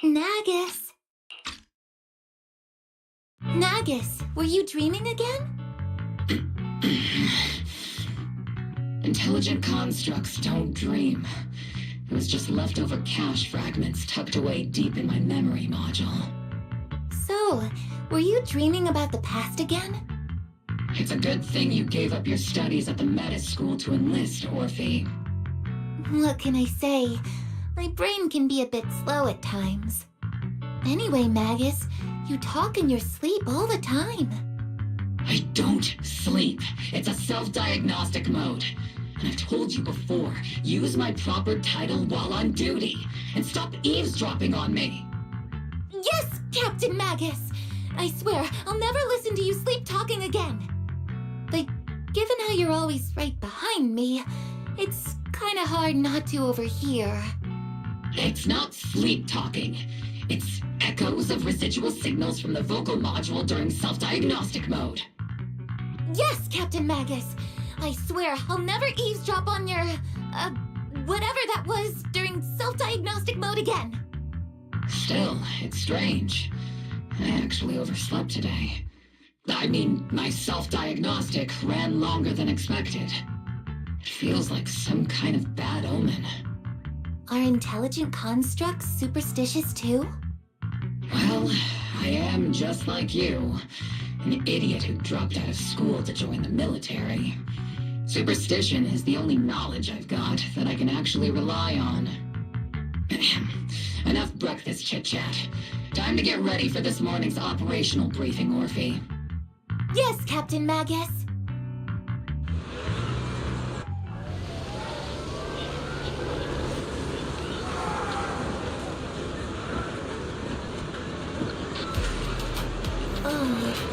Nagus! Nagus, were you dreaming again? Intelligent constructs don't dream. It was just leftover cache fragments tucked away deep in my memory module. So, were you dreaming about the past again? It's a good thing you gave up your studies at the Meta School to enlist, Orphe. What can I say? My brain can be a bit slow at times. Anyway, Magus, you talk in your sleep all the time. I don't sleep. It's a self-diagnostic mode. And I've told you before, use my proper title while on duty, and stop eavesdropping on me. Yes, Captain Magus! I swear, I'll never listen to you sleep talking again. But given how you're always right behind me, it's kinda hard not to overhear. It's not sleep talking. It's echoes of residual signals from the vocal module during self-diagnostic mode. Yes, Captain Magus! I swear, I'll never eavesdrop on your, whatever that was during self-diagnostic mode again. Still, it's strange. I actually overslept today. I mean, my self-diagnostic ran longer than expected. It feels like some kind of bad omen. Are intelligent constructs superstitious too? Well, I am just like you. An idiot who dropped out of school to join the military. Superstition is the only knowledge I've got that I can actually rely on. Enough breakfast chit-chat. Time to get ready for this morning's operational briefing, Orphe. Yes, Captain Magus. Oh.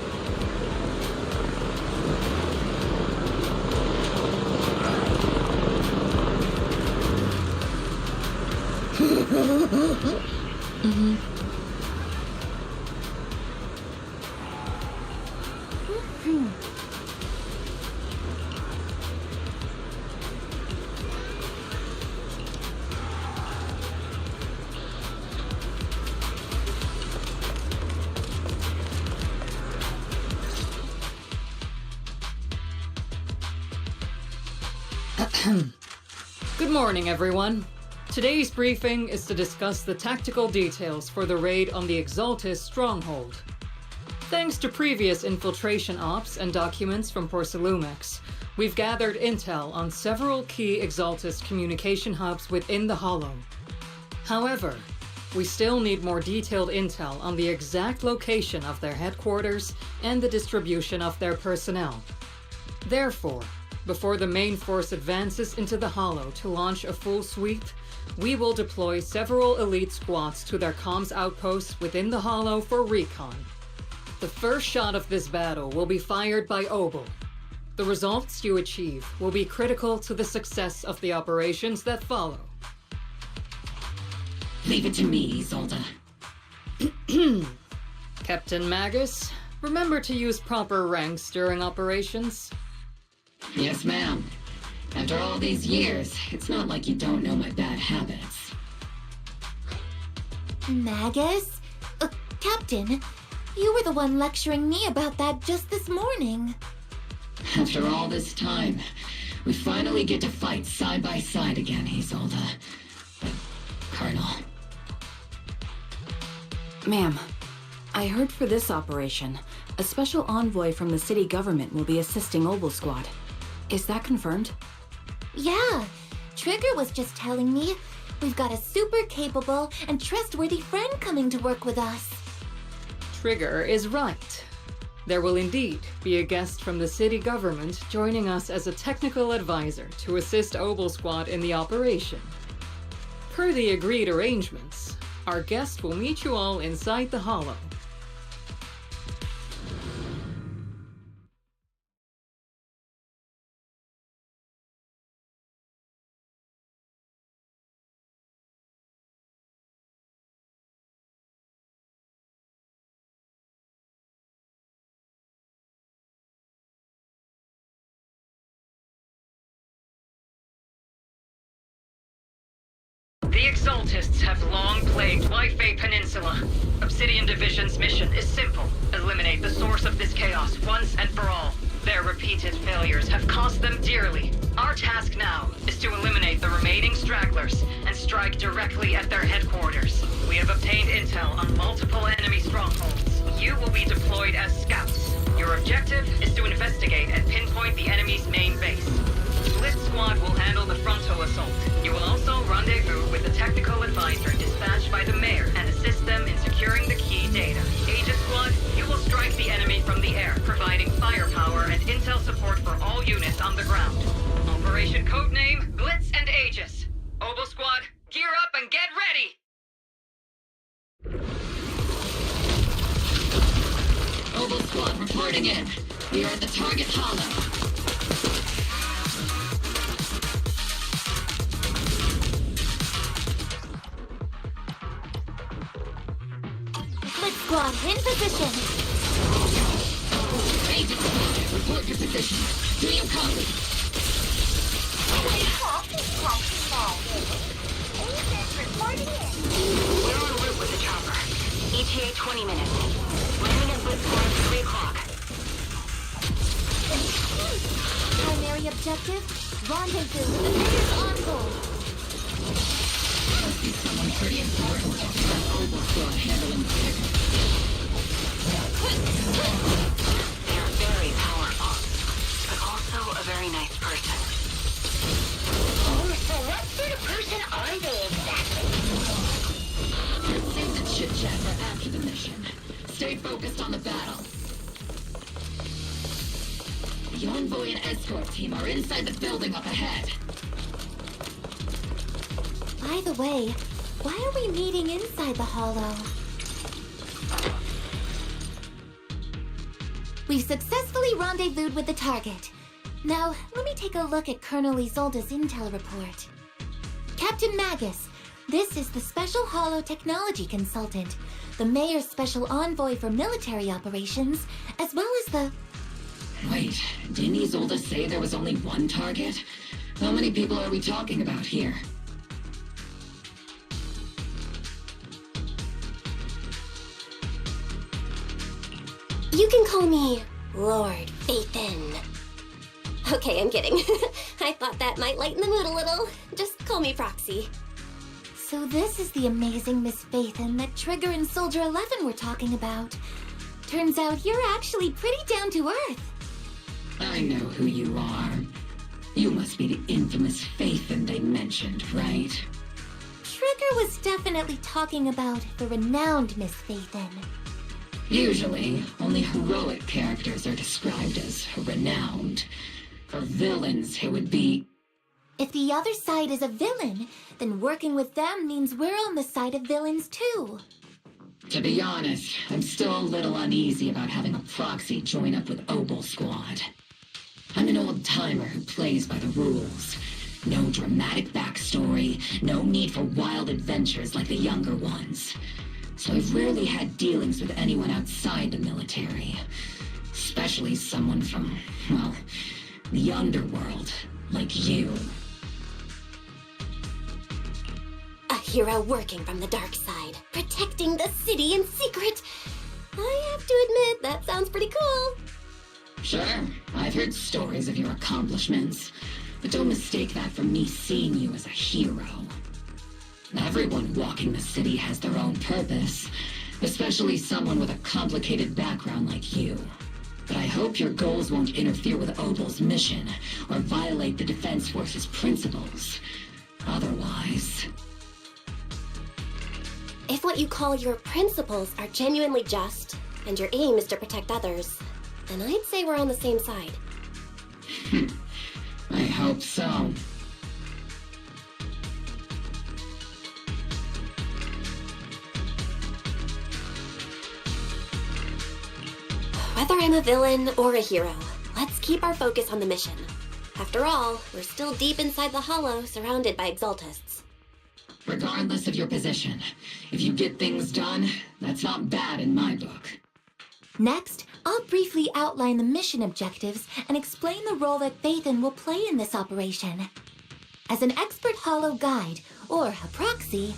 Good morning, everyone. Today's briefing is to discuss the tactical details for the raid on the Exaltis stronghold. Thanks to previous infiltration ops and documents from Porcelumex, we've gathered intel on several key Exaltis communication hubs within the Hollow. However, we still need more detailed intel on the exact location of their headquarters and the distribution of their personnel. Therefore, before the main force advances into the Hollow to launch a full sweep, we will deploy several elite squads to their comms outposts within the Hollow for recon. The first shot of this battle will be fired by Obel. The results you achieve will be critical to the success of the operations that follow. Leave it to me, Isolde. Captain Magus, remember to use proper ranks during operations. Yes, ma'am. After all these years, it's not like you don't know my bad habits. Magus? Captain, you were the one lecturing me about that just this morning. After all this time, we finally get to fight side by side again, Isolde. Colonel. Ma'am, I heard for this operation, a special envoy from the city government will be assisting Obel Squad. Is that confirmed? Yeah, Trigger was just telling me we've got a super capable and trustworthy friend coming to work with us. Trigger is right. There will indeed be a guest from the city government joining us as a technical advisor to assist Obel Squad in the operation. Per the agreed arrangements, our guest will meet you all inside the Hollow. The Exaltists have long plagued Waifei Peninsula. Obsidian Division's mission is simple. Eliminate the source of this chaos once and for all. Their repeated failures have cost them dearly. Our task now is to eliminate the remaining stragglers and strike directly at their headquarters. We have obtained intel on multiple enemy strongholds. You will be deployed as scouts. Your objective is to investigate and pinpoint the enemy's main base. Split Squad will handle the frontal assault. You will also rendezvous with the technical advisor dispatched by the mayor and assist them in securing the key data. Aegis Squad, you will strike the enemy from the air, providing firepower and intel support for all units on the ground. Operation codename Blitz and Aegis. Obel Squad, gear up and get ready! Obel Squad reporting in. We are at the target hollow. Blitz Squad, in position. Agent Squad, report your position. Do you copy? We're en route with the chopper. ETA 20 minutes. Landing at Blitz Squad 3 o'clock. Primary objective, rendezvous with the mayor's envoy. Must be someone pretty important. Obel Squad handling this. They're very powerful, but also a very nice person. Oh, so what sort of person are they exactly? Let's save the chit-chat for after the mission. Stay focused on the battle. The envoy and escort team are inside the building up ahead. By the way, why are we meeting inside the hollow? We've successfully rendezvoused with the target. Now, let me take a look at Colonel Isolde's intel report. Captain Magus, this is the Special Hollow Technology Consultant, the Mayor's Special Envoy for Military Operations, as well as the... Wait, didn't Isolde say there was only one target? How many people are we talking about here? You can call me Lord Phaethon. Okay, I'm kidding. I thought that might lighten the mood a little. Just call me Proxy. So this is the amazing Miss Phaethon that Trigger and Soldier 11 were talking about. Turns out you're actually pretty down to earth. I know who you are. You must be the infamous Phaethon they mentioned, right? Trigger was definitely talking about the renowned Miss Phaethon. Usually, only heroic characters are described as renowned. For villains, it would be... If the other side is a villain, then working with them means we're on the side of villains too. To be honest, I'm still a little uneasy about having a proxy join up with Obel Squad. I'm an old-timer who plays by the rules. No dramatic backstory, no need for wild adventures like the younger ones. So I've rarely had dealings with anyone outside the military. Especially someone from, well, the underworld, like you. A hero working from the dark side, protecting the city in secret. I have to admit, that sounds pretty cool. Sure, I've heard stories of your accomplishments, but don't mistake that for me seeing you as a hero. Everyone walking the city has their own purpose, especially someone with a complicated background like you. But I hope your goals won't interfere with Obel's mission, or violate the Defense Force's principles. Otherwise... If what you call your principles are genuinely just, and your aim is to protect others, then I'd say we're on the same side. I hope so. Whether I'm a villain or a hero, let's keep our focus on the mission. After all, we're still deep inside the hollow, surrounded by Exaltists. Regardless of your position, if you get things done, that's not bad in my book. Next, I'll briefly outline the mission objectives and explain the role that Phaethon will play in this operation. As an expert Hollow guide, or a proxy,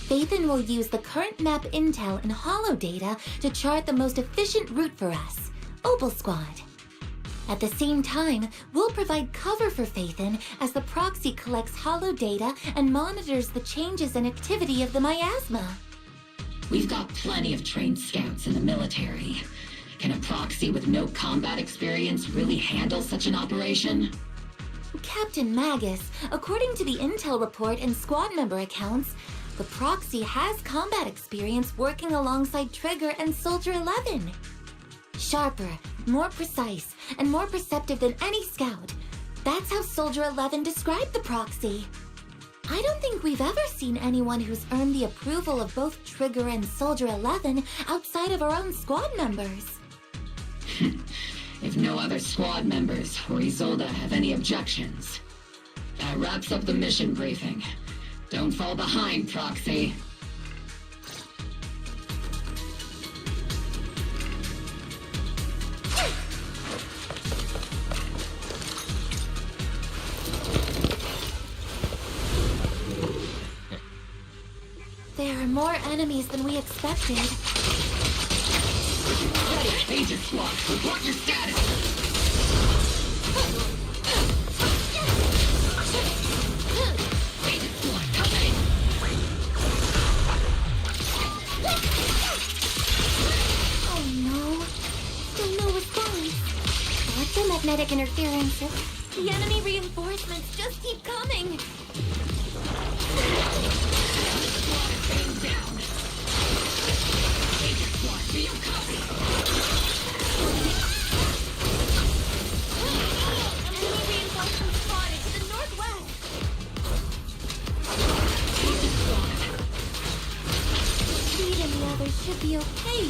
Phaethon will use the current map intel and holodata to chart the most efficient route for us, Obel Squad. At the same time, we'll provide cover for Phaethon as the proxy collects holodata and monitors the changes and activity of the miasma. We've got plenty of trained scouts in the military. Can a proxy with no combat experience really handle such an operation? Captain Magus, according to the intel report and squad member accounts, the proxy has combat experience working alongside Trigger and Soldier 11. Sharper, more precise, and more perceptive than any scout. That's how Soldier 11 described the proxy. I don't think we've ever seen anyone who's earned the approval of both Trigger and Soldier 11 outside of our own squad members. If no other squad members or Isolde have any objections, that wraps up the mission briefing. Don't fall behind, Proxy. There are more enemies than we expected. Agent Squad, report your status! Agent Squad, come in! Oh no. Still no response. Electromagnetic interference. The enemy reinforcements just keep coming. Staying down! Agent Squad, do you copy? Enemy reinforcements spotted to the northwest. Agent Squad, Speed and the others should be okay.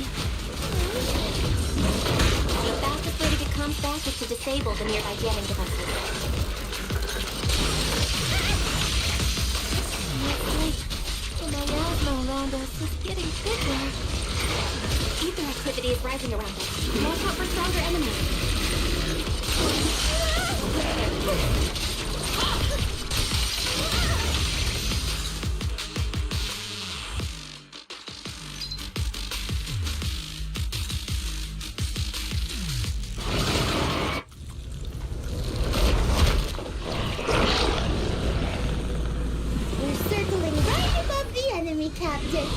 The fastest way to get comms back is to disable the nearby jamming devices. Looks like the miasma around us is getting bigger. Ether activity is rising around us. Watch out for stronger enemies. We're circling right above the enemy, Captain.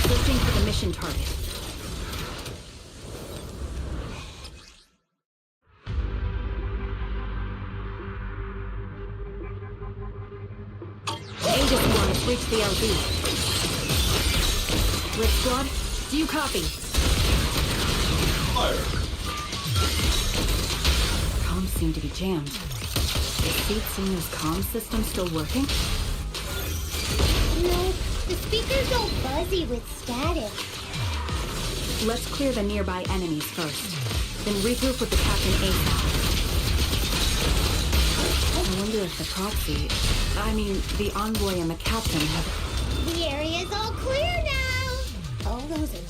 Searching for the mission target. Aegis One has reached the LB. Red Squad, do you copy? Comms seem to be jammed. Is Seed Senior's comm system still working? No, the speakers go fuzzy with static. Let's clear the nearby enemies first. Then regroup with the captain ASAP. I wonder if the proxy, the envoy and the captain have... The area's all clear now. All those in.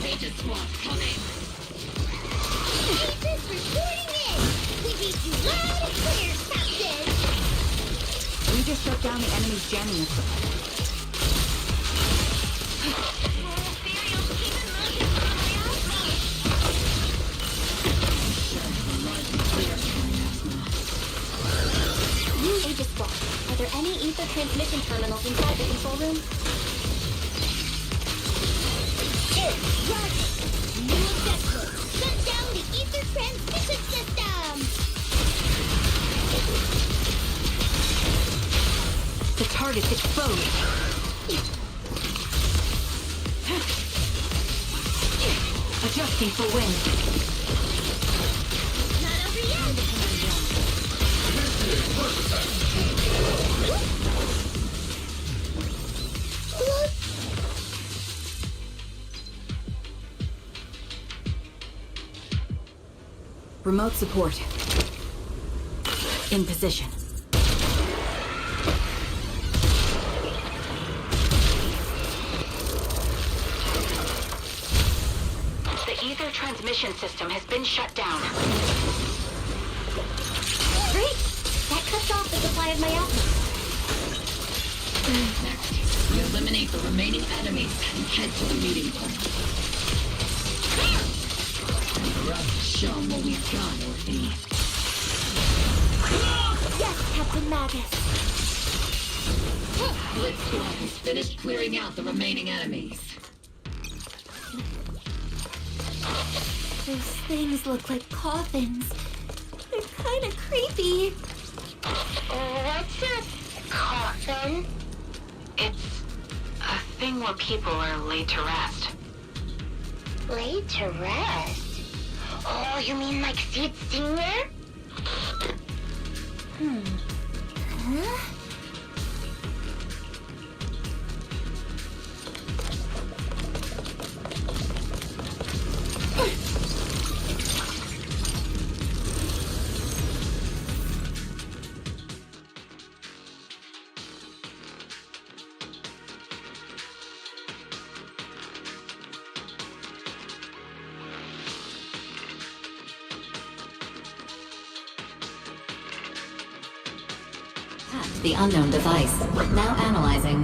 Agent Squad, come in! Agents reporting in. We need you loud and clear, Captain. We just shut down the enemy's jamming equipment. Aegis Squad, are there any ether transmission terminals inside the control room? Roger. New objective. Shut down the ether transmission system. The target's exposed. Adjusting for wind. Not over yet. Look. Remote support. In position. The ether transmission system has been shut down. Great. That cuts cuts off the supply of my atma. Next, we eliminate the remaining enemies and head to the meeting point. And the rest show 'em what we've got, Orphe. Yes, Captain Magus. Blitz Squad has finished clearing out the remaining enemies. Those things look like coffins. They're kind of creepy. What's a coffin? It's a thing where people are laid to rest. Laid to rest? Oh, you mean like Seed Senior? Huh? The unknown device. Now analyzing.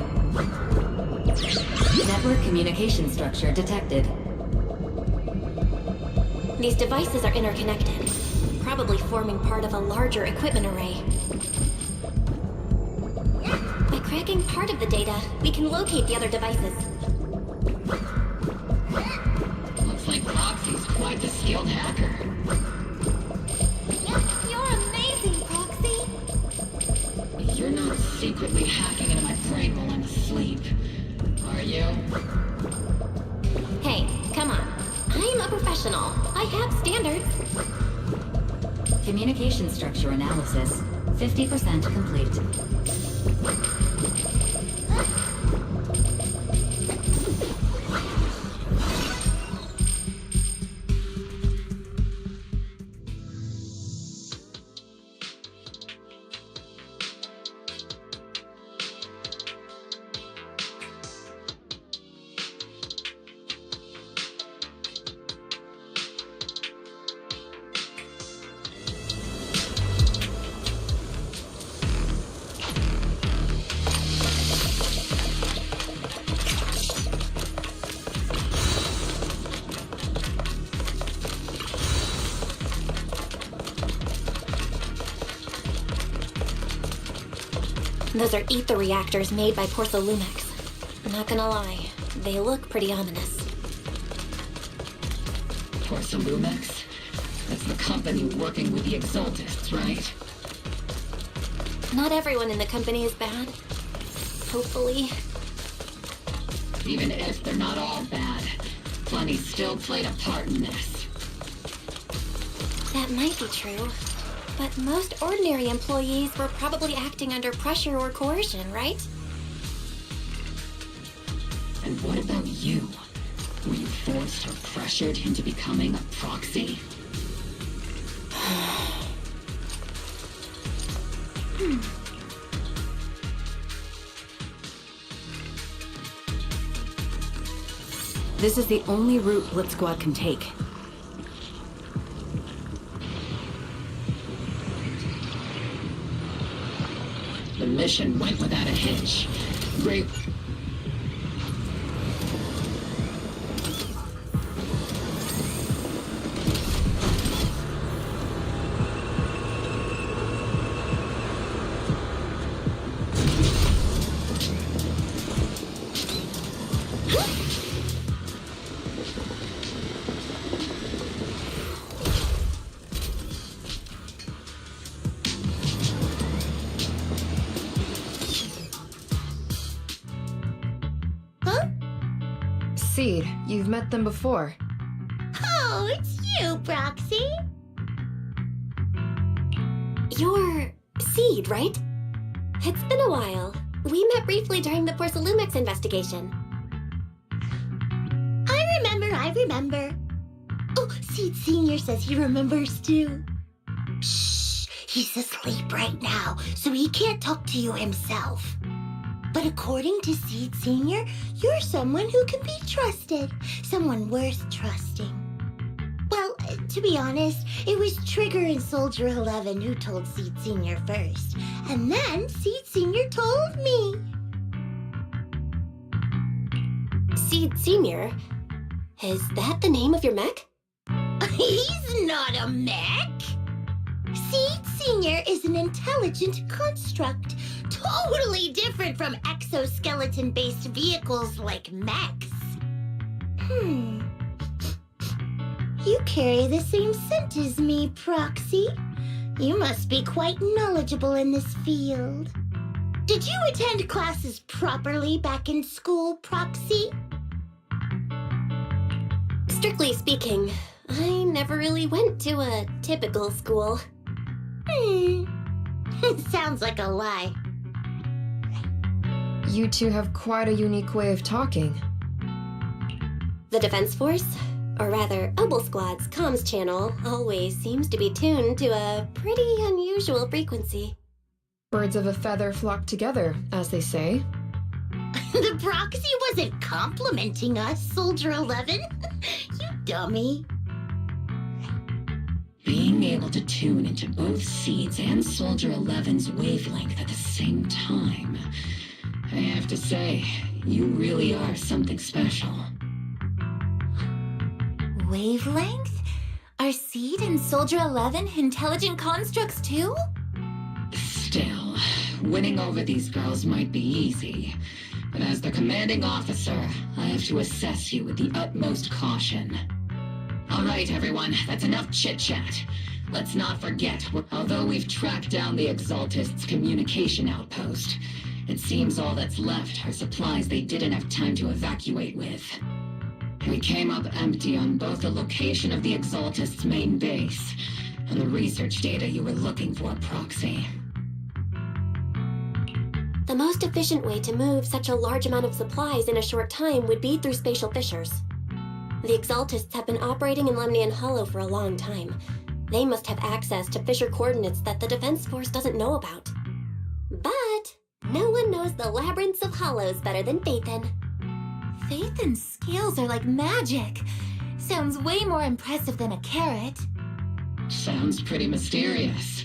Network communication structure detected. These devices are interconnected, probably forming part of a larger equipment array. By cracking part of the data, we can locate the other devices. Looks like Proxy's quite the skilled hacker. You're amazing, Proxy. You're not secretly hacking into my brain while I'm asleep, are you? Hey, come on. I'm a professional. I have standards. Communication structure analysis. 50% complete. Those are ether reactors made by Porthalumex. I'm not gonna lie, they look pretty ominous. Porthalumex? That's the company working with the Exaltists, right? Not everyone in the company is bad. Hopefully. Even if they're not all bad, plenty still played a part in this. That might be true. But most ordinary employees were probably acting under pressure or coercion, right? And what about you? Were you forced or pressured into becoming a proxy? This is the only route Blitz Squad can take. The mission went without a hitch. Great. Seed, you've met them before. Oh, it's you, Proxy. You're Seed, right? It's been a while. We met briefly during the Porthalumex investigation. I remember. Oh, Seed Senior says he remembers too. Shh, he's asleep right now, so he can't talk to you himself. But according to Seed Senior, you're someone who can be trusted. Someone worth trusting. Well, To be honest, it was Trigger and Soldier 11 who told Seed Senior first. And then Seed Senior told me. Seed Senior? Is that the name of your mech? He's not a mech. Seed Senior is an intelligent construct, totally different from exoskeleton-based vehicles like mechs. You carry the same scent as me, Proxy. You must be quite knowledgeable in this field. Did you attend classes properly back in school, Proxy? Strictly speaking, I never really went to a typical school. Sounds like a lie. You two have quite a unique way of talking. The Defense Force, or rather, Obel Squad's comms channel, always seems to be tuned to a pretty unusual frequency. Birds of a feather flock together, as they say. The Proxy wasn't complimenting us, Soldier 11. You dummy. Being able to tune into both Seed's and Soldier 11's wavelength at the same time. I have to say, you really are something special. Wavelength? Are Seed and Soldier 11 intelligent constructs too? Still, winning over these girls might be easy. But as the commanding officer, I have to assess you with the utmost caution. All right, everyone, that's enough chit-chat. Let's not forget, although we've tracked down the Exaltists' communication outpost, it seems all that's left are supplies they didn't have time to evacuate with. We came up empty on both the location of the Exaltists' main base and the research data you were looking for, Proxy. The most efficient way to move such a large amount of supplies in a short time would be through spatial fissures. The Exaltists have been operating in Lemnian Hollow for a long time. They must have access to fissure coordinates that the Defense Force doesn't know about. But no one knows the labyrinths of hollows better than Phaethon. Phaethon's skills are like magic. Sounds way more impressive than a carrot. Sounds pretty mysterious.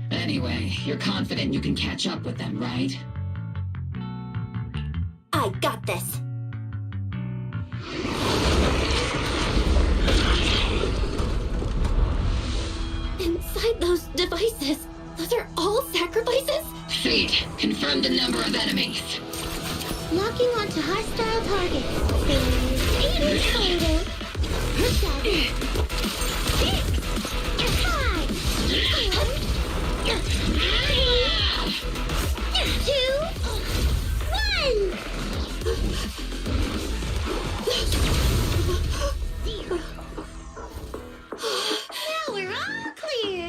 Anyway, you're confident you can catch up with them, right? I got this. Inside those devices, those are all sacrifices? Seed, confirm the number of enemies. Locking onto hostile targets. There's 8 in total. 7, 6, 5, 4, 3, 2, 1. 0. Now we're all clear.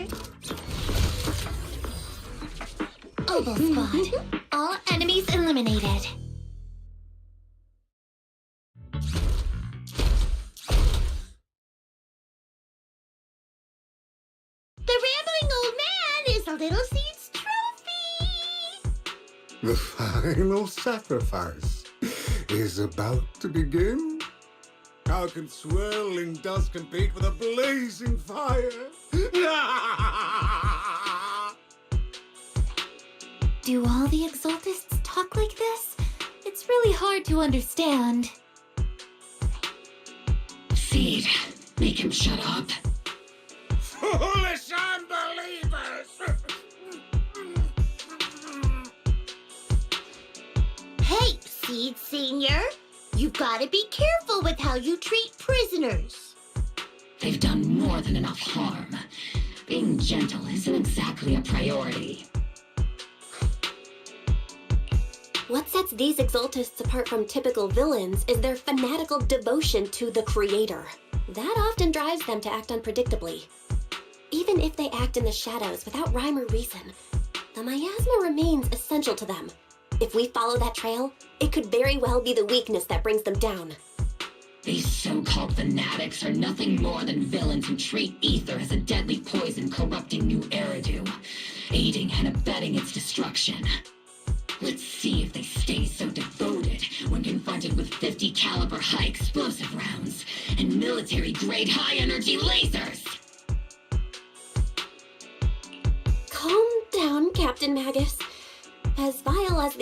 Obel Squad. All enemies eliminated. The rambling old man is a little Seed's trophy. The final sacrifice is about to begin. How can swirling dust compete with a blazing fire? Do all the Exaltists talk like this? It's really hard to understand. Seed, make him shut up. Foolish unbelievers! Hey, Seed Senior. You've got to be careful with how you treat prisoners. They've done more than enough harm. Being gentle isn't exactly a priority. What sets these Exaltists apart from typical villains is their fanatical devotion to the Creator. That often drives them to act unpredictably. Even if they act in the shadows without rhyme or reason, the miasma remains essential to them. If we follow that trail, it could very well be the weakness that brings them down. These so-called fanatics are nothing more than villains who treat ether as a deadly poison corrupting New Eridu, aiding and abetting its destruction. Let's see if they stay so devoted when confronted with 50 caliber high explosive rounds and military-grade high-energy lasers!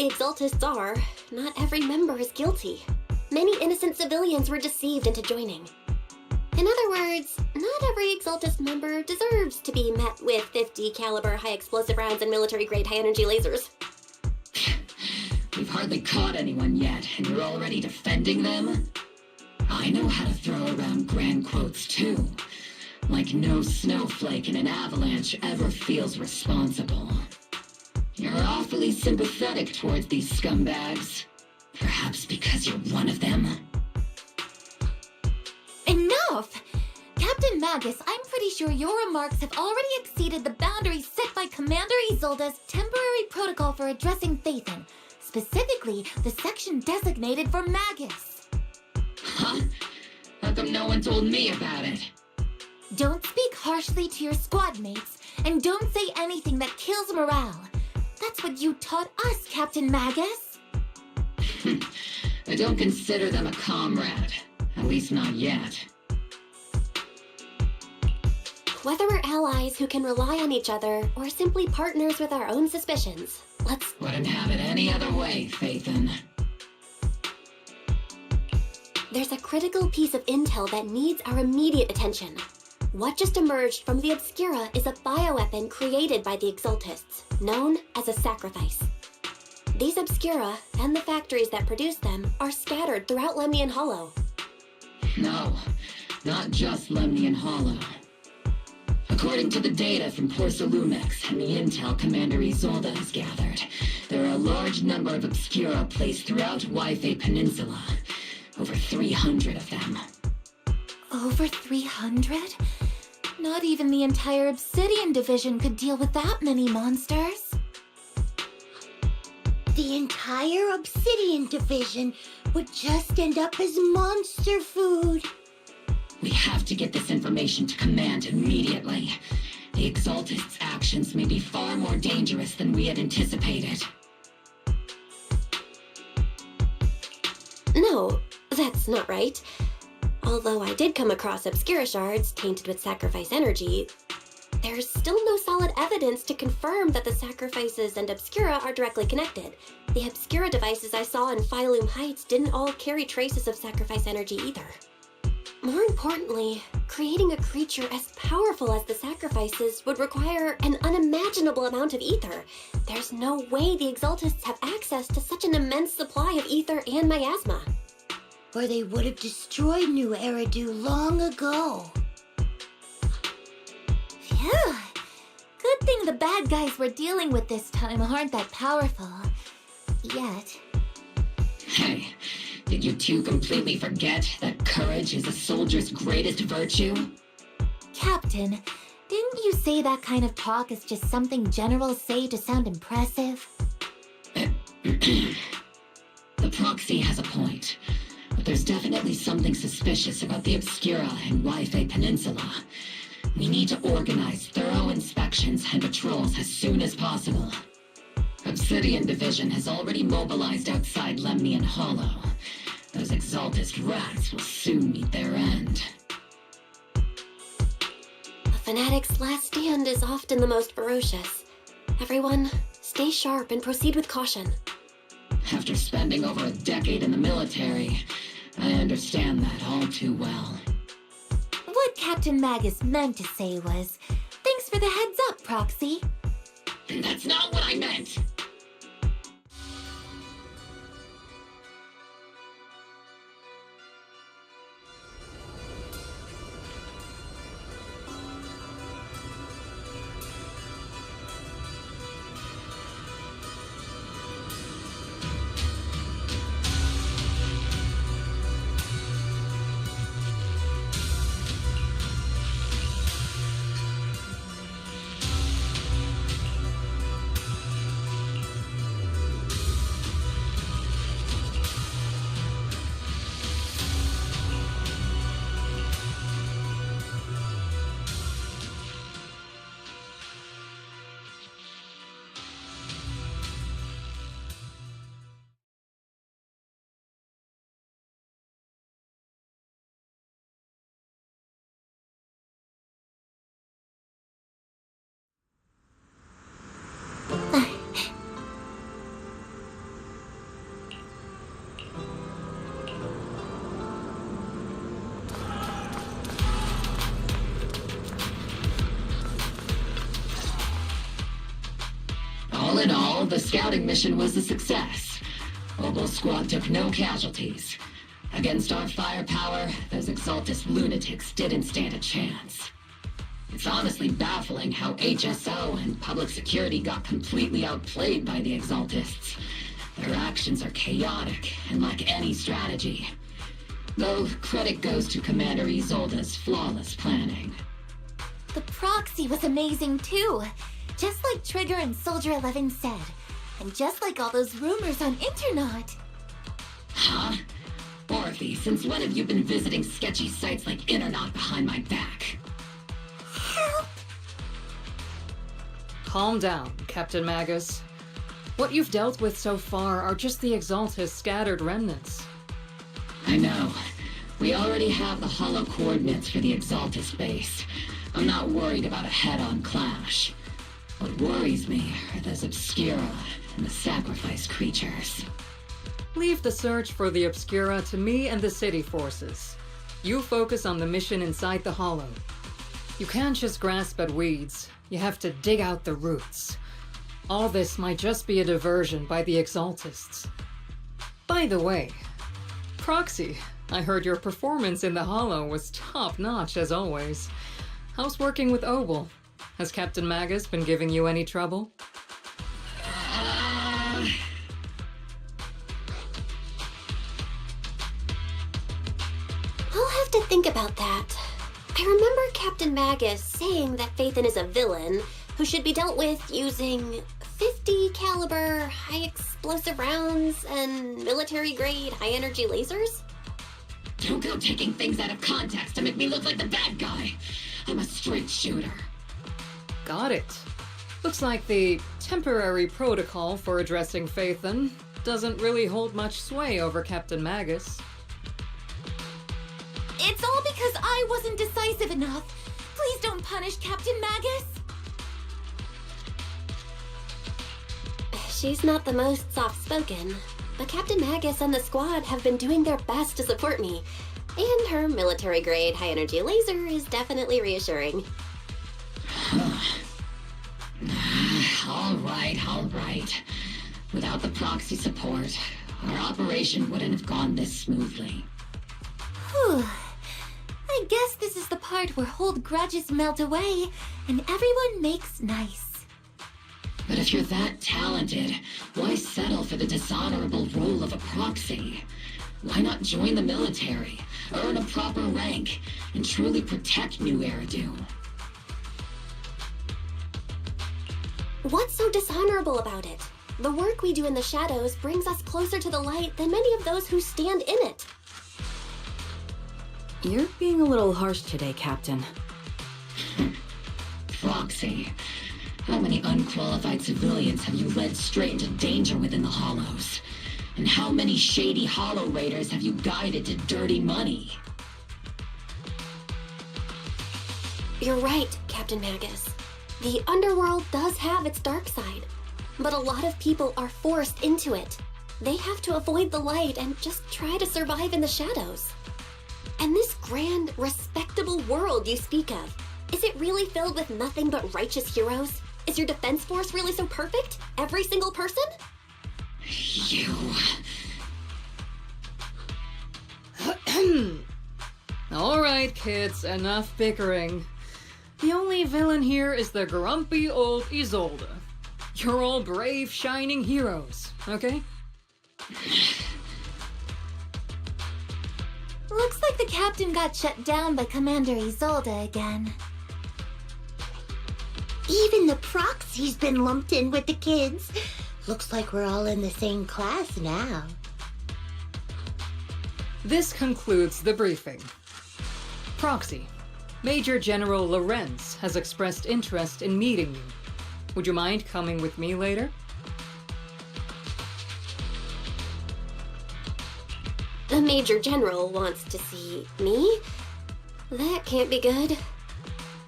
the Exaltists are, not every member is guilty. Many innocent civilians were deceived into joining. In other words, not every Exaltist member deserves to be met with 50 caliber high explosive rounds and military grade high energy lasers. We've hardly caught anyone yet, and you're already defending them? I know how to throw around grand quotes too. Like no snowflake in an avalanche ever feels responsible. You're awfully sympathetic towards these scumbags. Perhaps because you're one of them? Enough! Captain Magus, I'm pretty sure your remarks have already exceeded the boundaries set by Commander Isolde's temporary protocol for addressing Phaethon, specifically the section designated for Magus. Huh? How come no one told me about it? Don't speak harshly to your squad mates, and don't say anything that kills morale. That's what you taught us, Captain Magus. I don't consider them a comrade. At least not yet. Whether we're allies who can rely on each other, or simply partners with our own suspicions, let's... Wouldn't have it any other way, Phaethon. There's a critical piece of intel that needs our immediate attention. What just emerged from the Obscura is a bioweapon created by the Exaltists, known as a sacrifice. These Obscura, and the factories that produce them, are scattered throughout Lemnian Hollow. No, not just Lemnian Hollow. According to the data from Corsa Lumex and the intel Commander Isolde has gathered, there are a large number of Obscura placed throughout Yfei Peninsula. Over 300 of them. Over 300? Not even the entire Obsidian Division could deal with that many monsters. The entire Obsidian Division would just end up as monster food. We have to get this information to Command immediately. The Exaltists' actions may be far more dangerous than we had anticipated. No, that's not right. Although I did come across Obscura shards tainted with sacrifice energy, there's still no solid evidence to confirm that the sacrifices and Obscura are directly connected. The Obscura devices I saw in Phylum Heights didn't all carry traces of sacrifice energy either. More importantly, creating a creature as powerful as the sacrifices would require an unimaginable amount of ether. There's no way the Exaltists have access to such an immense supply of ether and miasma. Or they would have destroyed New Eridu long ago. Phew. Good thing the bad guys we're dealing with this time aren't that powerful. Yet. Hey, did you two completely forget that courage is a soldier's greatest virtue? Captain, didn't you say that kind of talk is just something generals say to sound impressive? The proxy has a point. But there's definitely something suspicious about the Obscura and Yfei Peninsula. We need to organize thorough inspections and patrols as soon as possible. Obsidian Division has already mobilized outside Lemnian Hollow. Those Exaltist rats will soon meet their end. A fanatic's last stand is often the most ferocious. Everyone, stay sharp and proceed with caution. After spending over a decade in the military, I understand that all too well. What Captain Magus meant to say was, thanks for the heads up, Proxy. That's not what I meant! scouting mission was a success. Obel Squad took no casualties. Against our firepower, those Exaltus lunatics didn't stand a chance. It's honestly baffling how HSO and public security got completely outplayed by the Exaltists. Their actions are chaotic and lack any strategy. Though credit goes to Commander Isolde's flawless planning. The proxy was amazing too. Just like Trigger and Soldier 11 said. And just like all those rumors on Internet. Huh? Orphe, since when have you been visiting sketchy sites like Internet behind my back? Help! Calm down, Captain Magus. What you've dealt with so far are just the Exaltus scattered remnants. I know. We already have the hollow coordinates for the Exaltus base. I'm not worried about a head-on clash. What worries me are those Obscura and the sacrifice creatures. Leave the search for the Obscura to me and the city forces. You focus on the mission inside the Hollow. You can't just grasp at weeds. You have to dig out the roots. All this might just be a diversion by the Exaltists. By the way, Proxy, I heard your performance in the Hollow was top-notch as always. How's working with Obel? Has Captain Magus been giving you any trouble? I'll have to think about that. I remember Captain Magus saying that Phaethon is a villain who should be dealt with using 50 caliber high explosive rounds and military grade high energy lasers? Don't go taking things out of context to make me look like the bad guy. I'm a straight shooter. Got it. Looks like the temporary protocol for addressing Phaethon doesn't really hold much sway over Captain Magus. It's all because I wasn't decisive enough. Please don't punish Captain Magus. She's not the most soft-spoken, but Captain Magus and the squad have been doing their best to support me. And her military-grade high-energy laser is definitely reassuring. All right. Without the proxy support, our operation wouldn't have gone this smoothly. Whew. I guess this is the part where old grudges melt away and everyone makes nice. But if you're that talented, why settle for the dishonorable role of a proxy? Why not join the military, earn a proper rank, and truly protect New Eridu? What's so dishonorable about it? The work we do in the shadows brings us closer to the light than many of those who stand in it. You're being a little harsh today, Captain. Proxy, how many unqualified civilians have you led straight into danger within the Hollows? And how many shady Hollow Raiders have you guided to dirty money? You're right, Captain Magus. The underworld does have its dark side, but a lot of people are forced into it. They have to avoid the light and just try to survive in the shadows. And this grand, respectable world you speak of, is it really filled with nothing but righteous heroes? Is your defense force really so perfect? Every single person? You... All right, kids, enough bickering. The only villain here is the grumpy old Isolde. You're all brave, shining heroes, okay? Looks like the captain got shut down by Commander Isolde again. Even the proxy's been lumped in with the kids. Looks like we're all in the same class now. This concludes the briefing. Proxy, Major General Lorenz has expressed interest in meeting you. Would you mind coming with me later? The Major General wants to see me? That can't be good.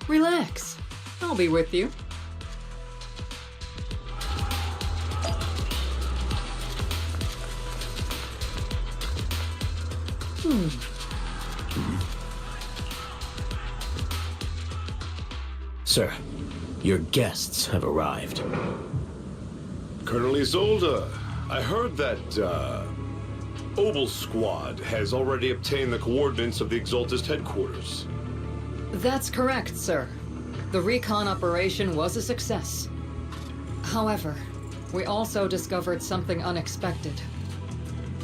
Relax. I'll be with you. Sir, your guests have arrived. Colonel Isolde, I heard that, Obel Squad has already obtained the coordinates of the Exaltist headquarters. That's correct, sir. The recon operation was a success. However, we also discovered something unexpected.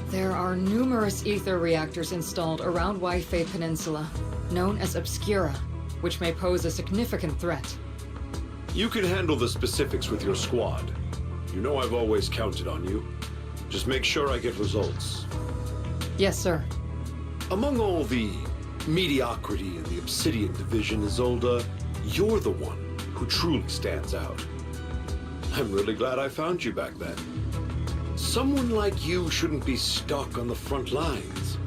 There are numerous ether reactors installed around Waifei Peninsula, known as Obscura, which may pose a significant threat. You can handle the specifics with your squad. You know I've always counted on you. Just make sure I get results. Yes, sir. Among all the mediocrity in the Obsidian Division, Isolde, you're the one who truly stands out. I'm really glad I found you back then. Someone like you shouldn't be stuck on the front lines.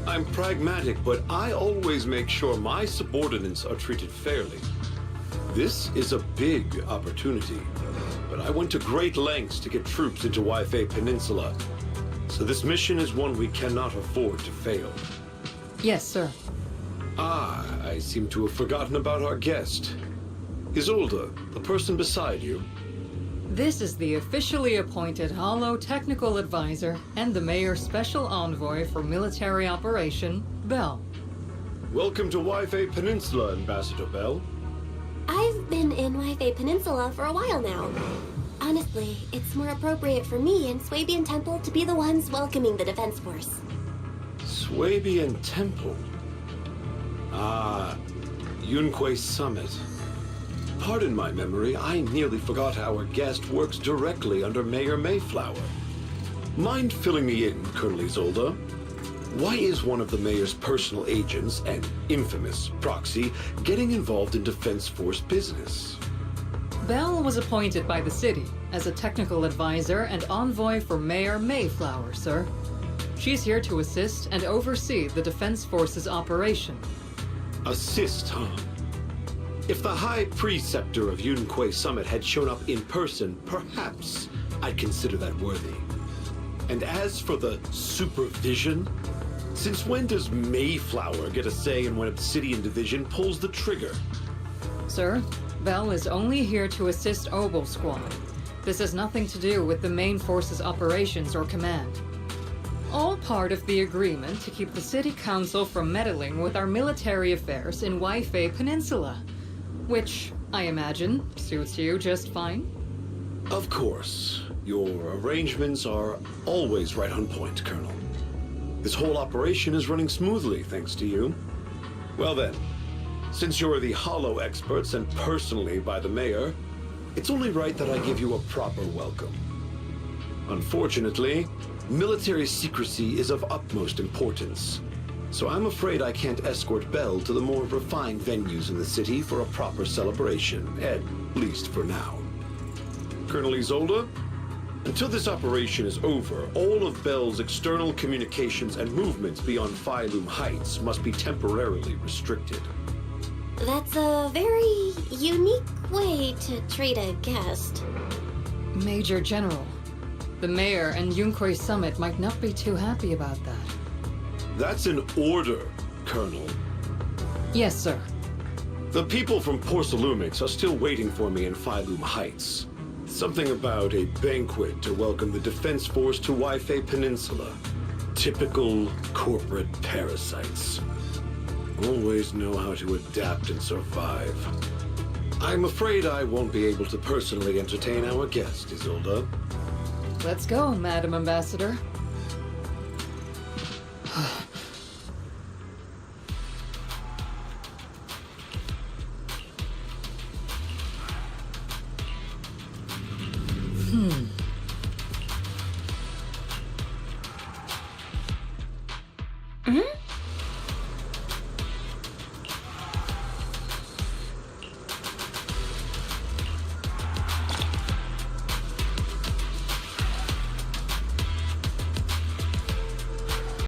I'm pragmatic, but I always make sure my subordinates are treated fairly. This is a big opportunity, but I went to great lengths to get troops into Waifei Peninsula, so this mission is one we cannot afford to fail. Yes, sir. Ah, I seem to have forgotten about our guest. Isolde, the person beside you. This is the officially appointed Hollow Technical Advisor and the Mayor's Special Envoy for Military Operation, Bell. Welcome to Waifei Peninsula, Ambassador Bell. I've been in Waifei Peninsula for a while now. Honestly, it's more appropriate for me and Swabian Temple to be the ones welcoming the Defense Force. Swabian Temple? Ah, Yunque Summit. Pardon my memory, I nearly forgot our guest works directly under Mayor Mayflower. Mind filling me in, Colonel Isolde? Why is one of the mayor's personal agents, an infamous proxy, getting involved in Defense Force business? Bell was appointed by the city as a technical advisor and envoy for Mayor Mayflower, sir. She's here to assist and oversee the Defense Force's operation. Assist, huh? If the High Preceptor of Yunque Summit had shown up in person, perhaps I'd consider that worthy. And as for the supervision, since when does Mayflower get a say in when Obsidian Division pulls the trigger? Sir, Bell is only here to assist Obel Squad. This has nothing to do with the main force's operations or command. All part of the agreement to keep the City Council from meddling with our military affairs in Waifei Peninsula, which, I imagine, suits you just fine. Of course. Your arrangements are always right on point, Colonel. This whole operation is running smoothly, thanks to you. Well then, since you're the Hollow expert sent personally by the Mayor, it's only right that I give you a proper welcome. Unfortunately, military secrecy is of utmost importance, so I'm afraid I can't escort Bell to the more refined venues in the city for a proper celebration, at least for now. Colonel Isolde, until this operation is over, all of Bell's external communications and movements beyond Phylum Heights must be temporarily restricted. That's a very unique way to treat a guest. Major General, the Mayor and Yunque Summit might not be too happy about that. That's an order, Colonel. Yes, sir. The people from Porcelumix are still waiting for me in Phylum Heights. Something about a banquet to welcome the Defense Force to Waifei Peninsula. Typical corporate parasites. Always know how to adapt and survive. I'm afraid I won't be able to personally entertain our guest, Isolde. Let's go, Madam Ambassador.